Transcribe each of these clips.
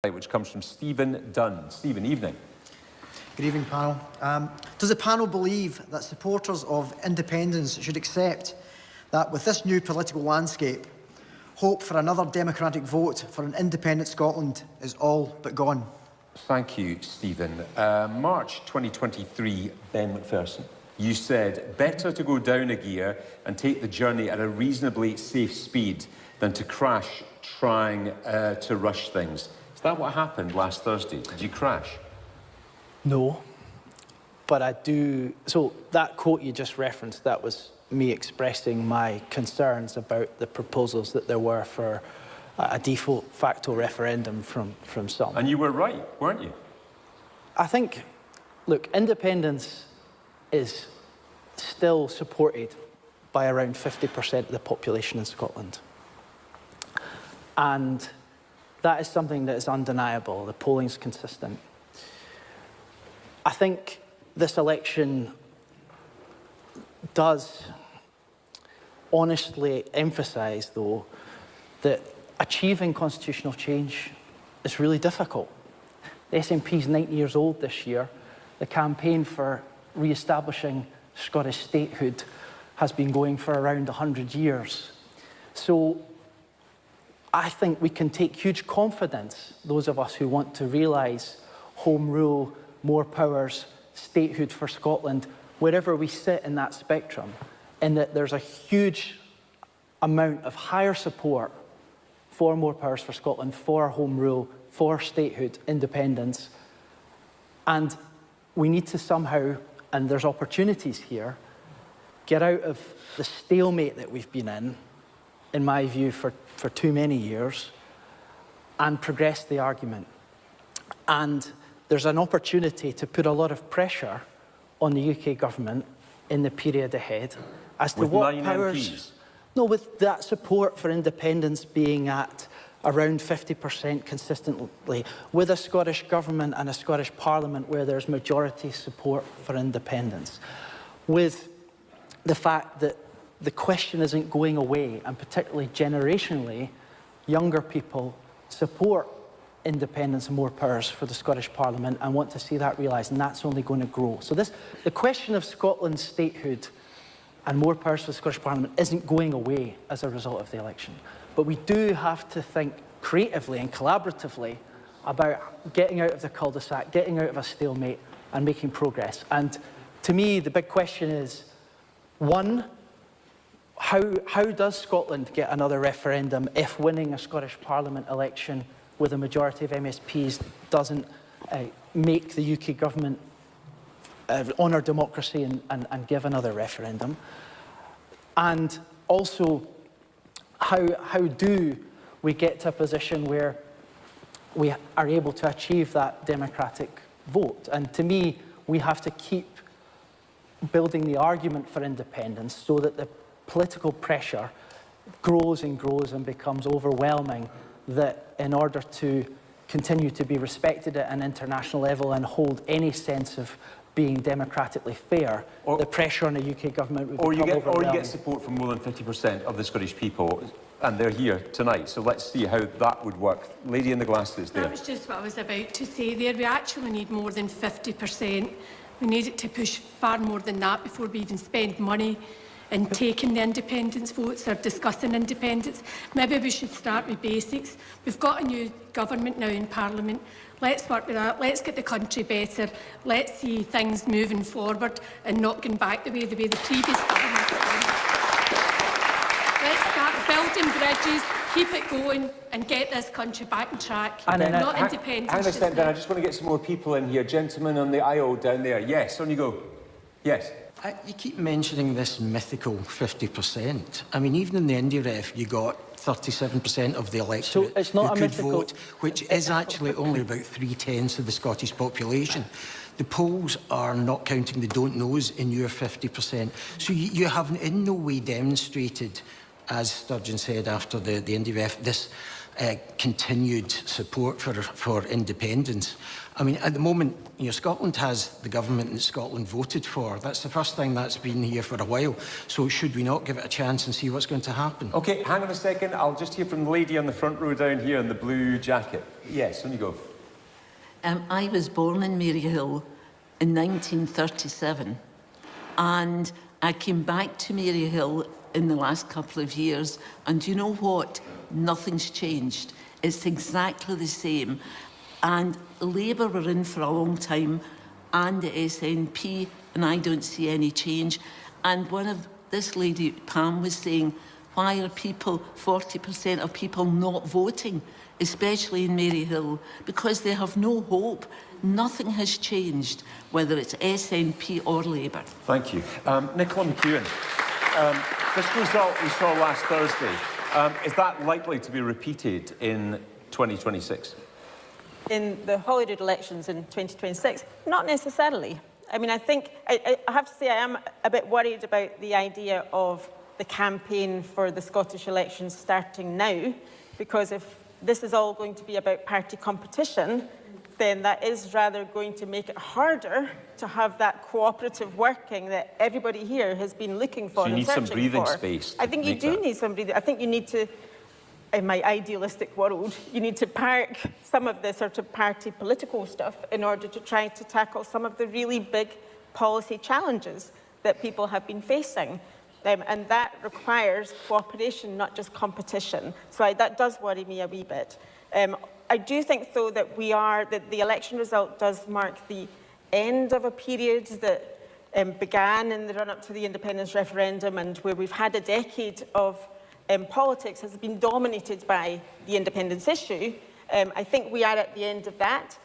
which comes from Stephen Dunn. Stephen, evening. Good evening, panel. Does the panel believe that supporters of independence should accept that with this new political landscape, hope for another democratic vote for an independent Scotland is all but gone? Thank you, Stephen. March 2023, Ben McPherson. You said, better to go down a gear and take the journey at a reasonably safe speed than to crash trying to rush things. Is that what happened last Thursday? Did you crash? No, but I do. So that quote you just referenced, that was me expressing my concerns about the proposals that there were for a de facto referendum from some. And you were right, weren't you? I think, look, independence is still supported by around 50% of the population in Scotland. And that is something that is undeniable. The polling's consistent. I think this election does honestly emphasise, though, that achieving constitutional change is really difficult. The SNP is 90 years old this year. The campaign for re-establishing Scottish statehood has been going for around 100 years. So I think we can take huge confidence, those of us who want to realise home rule, more powers, statehood for Scotland, wherever we sit in that spectrum, in that there's a huge amount of higher support for more powers for Scotland, for home rule, for statehood, independence. And we need to somehow, and there's opportunities here, get out of the stalemate that we've been in my view, for too many years, and progress the argument. And there's an opportunity to put a lot of pressure on the UK government in the period ahead as to what powers... MPs. No, with that support for independence being at around 50% consistently, with a Scottish government and a Scottish Parliament where there's majority support for independence, with the fact that the question isn't going away, and particularly generationally, younger people support independence and more powers for the Scottish Parliament and want to see that realised, and that's only going to grow. So the question of Scotland's statehood and more powers for the Scottish Parliament isn't going away as a result of the election. But we do have to think creatively and collaboratively about getting out of the cul-de-sac, getting out of a stalemate and making progress. And to me, the big question is, one, how does Scotland get another referendum if winning a Scottish Parliament election with a majority of MSPs doesn't make the UK government honour democracy and give another referendum? And also, how do we get to a position where we are able to achieve that democratic vote? And to me, we have to keep building the argument for independence so that the political pressure grows and grows and becomes overwhelming, that in order to continue to be respected at an international level and hold any sense of being democratically fair, the pressure on the UK government would become overwhelming. Or you get support from more than 50% of the Scottish people, and they're here tonight, so let's see how that would work. Lady in the glasses there. That was just what I was about to say there. We actually need more than 50%. We need it to push far more than that before we even spend money in taking the independence votes or discussing independence. Maybe we should start with basics. We've got a new government now in Parliament. Let's work with that. Let's get the country better. Let's see things moving forward and not going back the way the previous government did. Let's start building bridges, keep it going and get this country back on track. And not independence. Hang on a second, Ben. I just want to get some more people in here. Gentlemen on the aisle down there. Yes, on you go. Yes. You keep mentioning this mythical 50%. I mean, even in the Indie Ref, you got 37% of the electorate so it's not who a could mythical vote, which is actually only about 3/10 of the Scottish population. The polls are not counting the don't knows in your 50%. So you have in no way demonstrated, as Sturgeon said after the Indie Ref, this continued support for independence. I mean, at the moment, you know, Scotland has the government that Scotland voted for. That's the first thing that's been here for a while. So should we not give it a chance and see what's going to happen? OK, hang on a second. I'll just hear from the lady on the front row down here in the blue jacket. Yes, on you go. I was born in Maryhill in 1937, and I came back to Maryhill in the last couple of years, and you know what? Nothing's changed. It's exactly the same. And Labour were in for a long time, and the SNP, and I don't see any change. And one of this lady, Pam, was saying, why are people, 40% of people not voting, especially in Maryhill? Because they have no hope. Nothing has changed, whether it's SNP or Labour. Thank you. Nicola McEwen, this result we saw last Thursday, is that likely to be repeated in 2026? In the Holyrood elections in 2026? Not necessarily. I mean, I think, I have to say, I am a bit worried about the idea of the campaign for the Scottish elections starting now, because if this is all going to be about party competition, then that is rather going to make it harder to have that cooperative working that everybody here has been looking for and searching for. So you need some breathing space. I think you do need some breathing. I think you need to, in my idealistic world, you need to park some of the sort of party political stuff in order to try to tackle some of the really big policy challenges that people have been facing. And that requires cooperation, not just competition. So that does worry me a wee bit. I do think, though, that the election result does mark the end of a period that began in the run-up to the independence referendum, and where we've had a decade of politics has been dominated by the independence issue. I think we are at the end of that,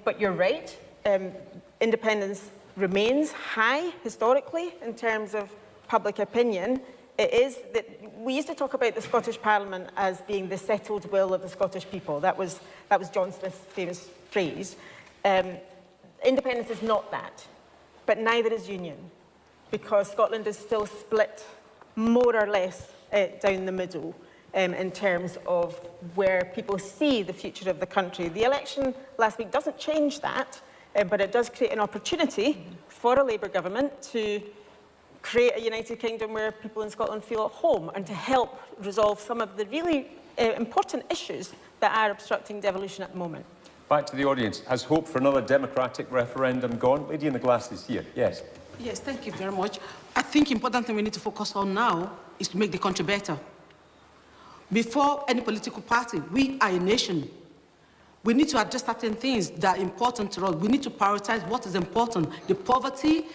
but you're right. Independence remains high historically in terms of public opinion. It is that we used to talk about the Scottish Parliament as being the settled will of the Scottish people. That was John Smith's famous phrase. Independence is not that, but neither is union, because Scotland is still split more or less down the middle in terms of where people see the future of the country. The election last week doesn't change that, but it does create an opportunity for a Labour government to create a United Kingdom where people in Scotland feel at home, and to help resolve some of the really important issues that are obstructing devolution at the moment. Back to the audience. Has hope for another democratic referendum gone? Lady in the glasses here. Yes. Yes, thank you very much. I think the important thing we need to focus on now is to make the country better. Before any political party, we are a nation. We need to address certain things that are important to us. We need to prioritize what is important. The poverty,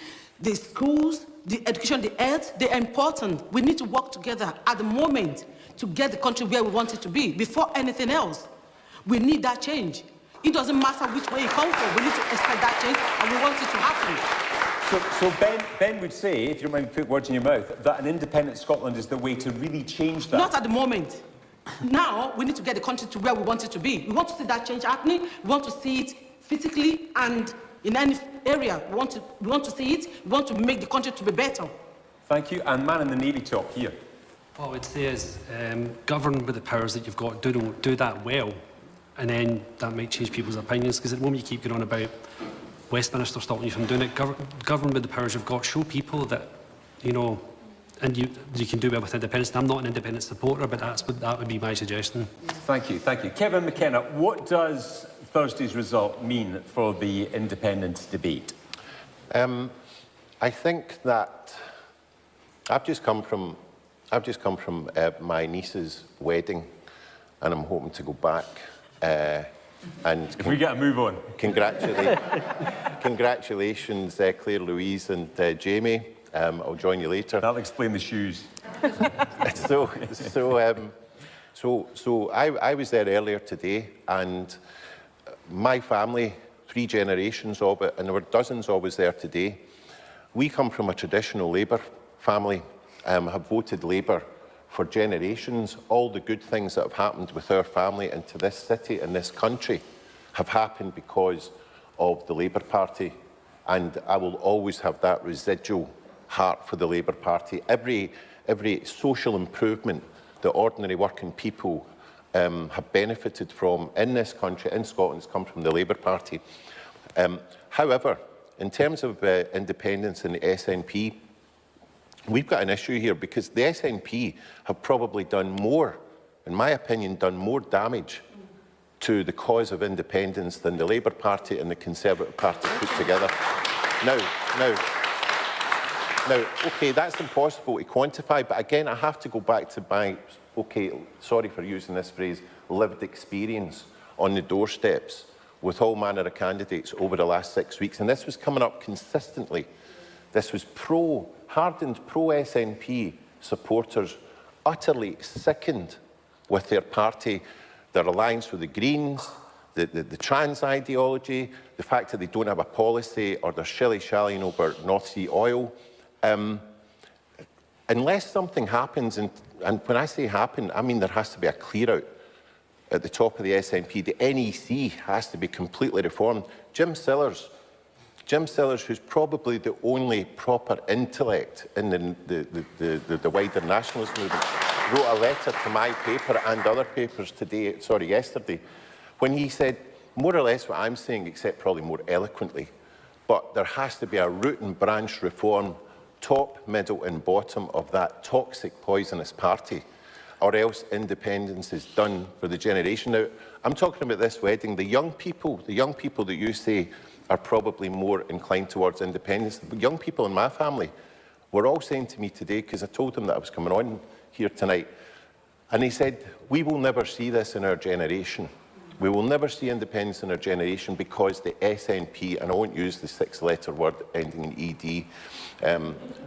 the schools, the education, the health, they are important. We need to work together at the moment to get the country where we want it to be. Before anything else, we need that change. It doesn't matter which way you come from. We need to expect that change, and we want it to happen. So Ben would say, if you don't mind putting words in your mouth, that an independent Scotland is the way to really change that. Not at the moment. Now, we need to get the country to where we want it to be. We want to see that change happening. We want to see it physically and in any area. We want to see it. We want to make the country to be better. Thank you. And man in the navy top here. What I would say is, govern with the powers that you've got. Do that well, and then that might change people's opinions. Because at the moment you keep going on about Westminster stopping you from doing it, govern with the powers you've got. Show people that, you know, and you can do well with independence. I'm not an independent supporter, but that would be my suggestion. Thank you, thank you. Kevin McKenna, what does Thursday's result mean for the independence debate? I think that I've just come from my niece's wedding, and I'm hoping to go back. And if we get a move on. Congratulations, Claire Louise and Jamie. I'll join you later. That'll explain the shoes. So I was there earlier today, and my family, 3 generations of it, and there were dozens of us there today. We come from a traditional Labour family, have voted Labour for generations. All the good things that have happened with our family and to this city and this country have happened because of the Labour Party, and I will always have that residual heart for the Labour Party. Every social improvement that ordinary working people have benefited from in this country, in Scotland, has come from the Labour Party. However, in terms of independence and the SNP, we've got an issue here because the SNP have probably done more, in my opinion, done more damage to the cause of independence than the Labour Party and the Conservative Party put together. Now, OK, that's impossible to quantify, but again, I have to go back to my, OK, sorry for using this phrase, lived experience on the doorsteps with all manner of candidates over the last 6 weeks. And this was coming up consistently. This was hardened pro-SNP supporters utterly sickened with their party, their alliance with the Greens, the trans ideology, the fact that they don't have a policy, or they're shilly-shallying over North Sea oil. Unless something happens, and when I say happen, I mean there has to be a clear-out at the top of the SNP. The NEC has to be completely reformed. Jim Sillars, who's probably the only proper intellect in the wider nationalist movement, wrote a letter to my paper and other papers yesterday, when he said more or less what I'm saying, except probably more eloquently, but there has to be a root and branch reform, top, middle and bottom of that toxic, poisonous party, or else independence is done for the generation. Now, I'm talking about this wedding. The young people that you say are probably more inclined towards independence. The young people in my family were all saying to me today, because I told them that I was coming on here tonight, and they said, we will never see this in our generation. We will never see independence in our generation because the SNP, and I won't use the 6-letter word ending in ED,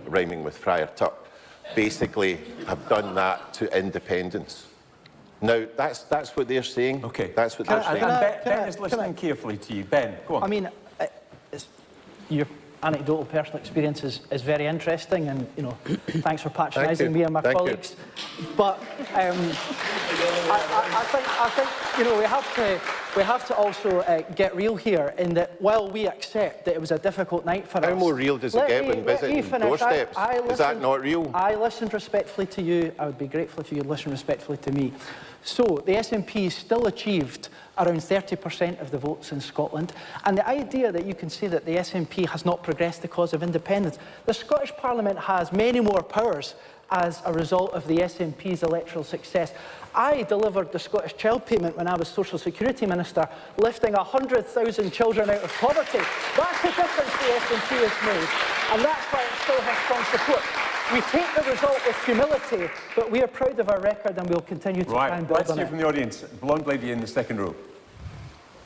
rhyming with Friar Tuck, basically have done that to independence. Now, that's what they're saying. Okay. That's what they're saying. Ben is listening carefully to you. Ben, go on. I mean, your anecdotal personal experience is very interesting, and thanks for patronising me and my colleagues. But I think we have to also get real here in that while we accept that it was a difficult night for us. How more real does it get when visiting doorsteps? Is that not real? I listened respectfully to you. I would be grateful if you would listen respectfully to me. So the SNP still achieved around 30% of the votes in Scotland. And the idea that you can say that the SNP has not progressed the cause of independence, the Scottish Parliament has many more powers as a result of the SNP's electoral success. I delivered the Scottish Child Payment when I was Social Security Minister, lifting 100,000 children out of poverty. That's the difference the SNP has made, and that's why it still has strong support. We take the result with humility, but we are proud of our record and we'll continue to try and build on it. Let's hear from the audience. Blonde lady in the second row.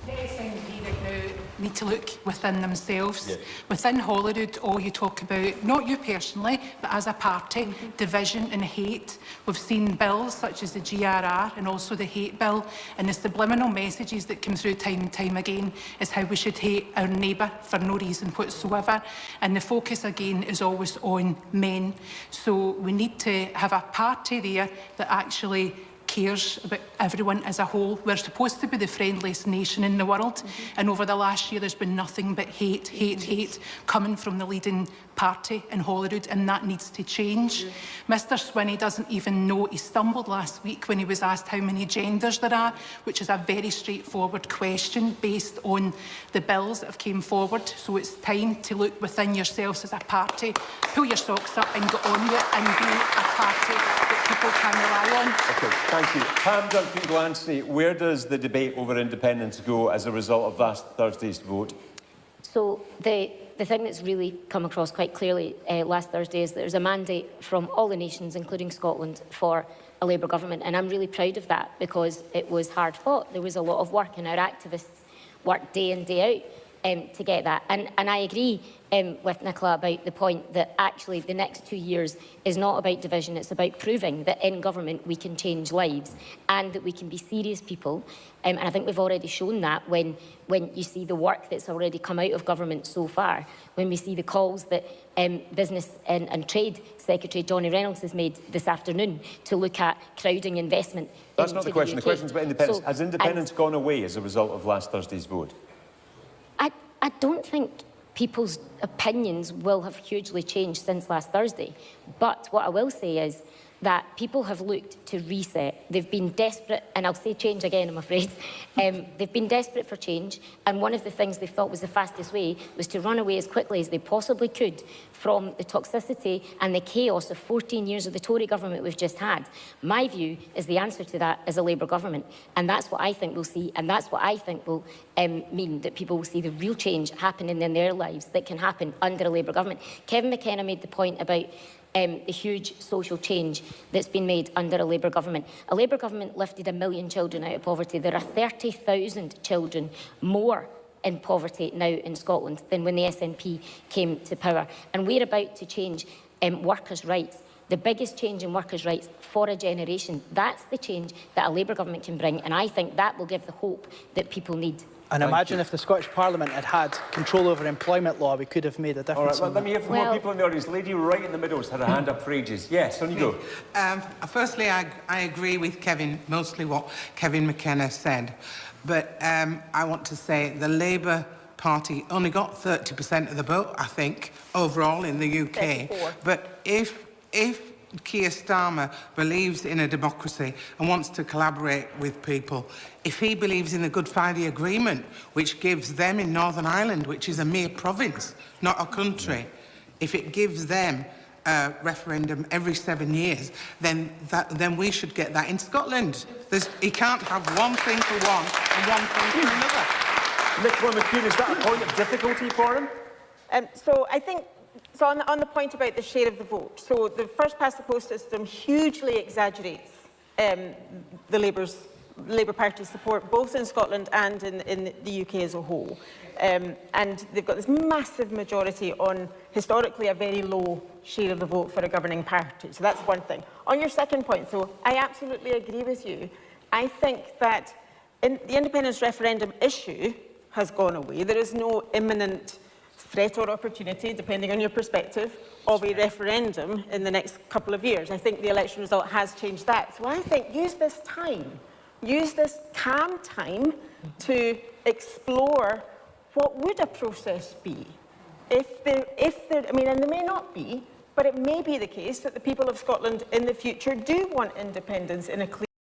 The SNP right now need to look within themselves. Yes. Within Holyrood, all you talk about, not you personally, but as a party, division and hate. We've seen bills such as the GRR and also the hate bill, and the subliminal messages that come through time and time again is how we should hate our neighbour for no reason whatsoever. And the focus again is always on men. So we need to have a party there that actually cares about everyone as a whole. We're supposed to be the friendliest nation in the world, and over the last year there's been nothing but hate coming from the leading party in Holyrood, and that needs to change. Mr Swinney doesn't even know. He stumbled last week when he was asked how many genders there are, which is a very straightforward question based on the bills that have came forward. So it's time to look within yourselves as a party, pull your socks up and get on with it, and be a party that people can rely on. Okay, thank you. Pam Duncan-Glancy, where does the debate over independence go as a result of last Thursday's vote? So the thing that's really come across quite clearly last Thursday is that there's a mandate from all the nations, including Scotland, for a Labour government. And I'm really proud of that because it was hard fought. There was a lot of work, and our activists worked day in, day out to get that. And I agree with Nicola about the point that actually the next 2 years is not about division. It's about proving that in government we can change lives and that we can be serious people. And I think we've already shown that when you see the work that's already come out of government so far, when we see the calls that Business and Trade Secretary Johnny Reynolds has made this afternoon to look at crowding investment. That's not the question. The question is about independence. So, has independence gone away as a result of last Thursday's vote? I don't think people's opinions will have hugely changed since last Thursday. But what I will say is that people have looked to reset. They've been desperate, and I'll say change again, I'm afraid. They've been desperate for change, and one of the things they thought was the fastest way was to run away as quickly as they possibly could from the toxicity and the chaos of 14 years of the Tory government we've just had. My view is the answer to that is a Labour government, and that's what I think we'll see, and that's what I think will mean that people will see the real change happening in their lives that can happen under a Labour government. Kevin McKenna made the point about the huge social change that's been made under a Labour government. A Labour government lifted 1 million children out of poverty. There are 30,000 children more in poverty now in Scotland than when the SNP came to power. And we're about to change workers' rights, the biggest change in workers' rights for a generation. That's the change that a Labour government can bring, and I think that will give the hope that people need. And imagine if the Scottish Parliament had had control over employment law, we could have made a difference. All right, well, let me hear from more people in the audience. Lady right in the middle has had her hand up for ages. Yes, on you go. Firstly, I agree with Kevin, mostly what Kevin McKenna said. But I want to say the Labour Party only got 30% of the vote, I think, overall in the UK. 34. But if Keir Starmer believes in a democracy and wants to collaborate with people, if he believes in the Good Friday Agreement, which gives them in Northern Ireland, which is a mere province, not a country, if it gives them a referendum every 7 years, then we should get that in Scotland. He can't have one thing for one and one thing for another. Nicola McKeon, is that a point of difficulty for him? So I think, so on the point about the share of the vote, so the first past the post system hugely exaggerates the Labour Party's support, both in Scotland and in the UK as a whole. And they've got this massive majority on, historically, a very low share of the vote for a governing party. So that's one thing. On your second point, though, I absolutely agree with you. I think that the independence referendum issue has gone away. There is no imminent threat or opportunity, depending on your perspective, of a referendum in the next couple of years. I think the election result has changed that. So I think use this time, use this calm time to explore what would a process be if there, I mean, and there may not be, but it may be the case that the people of Scotland in the future do want independence in a clear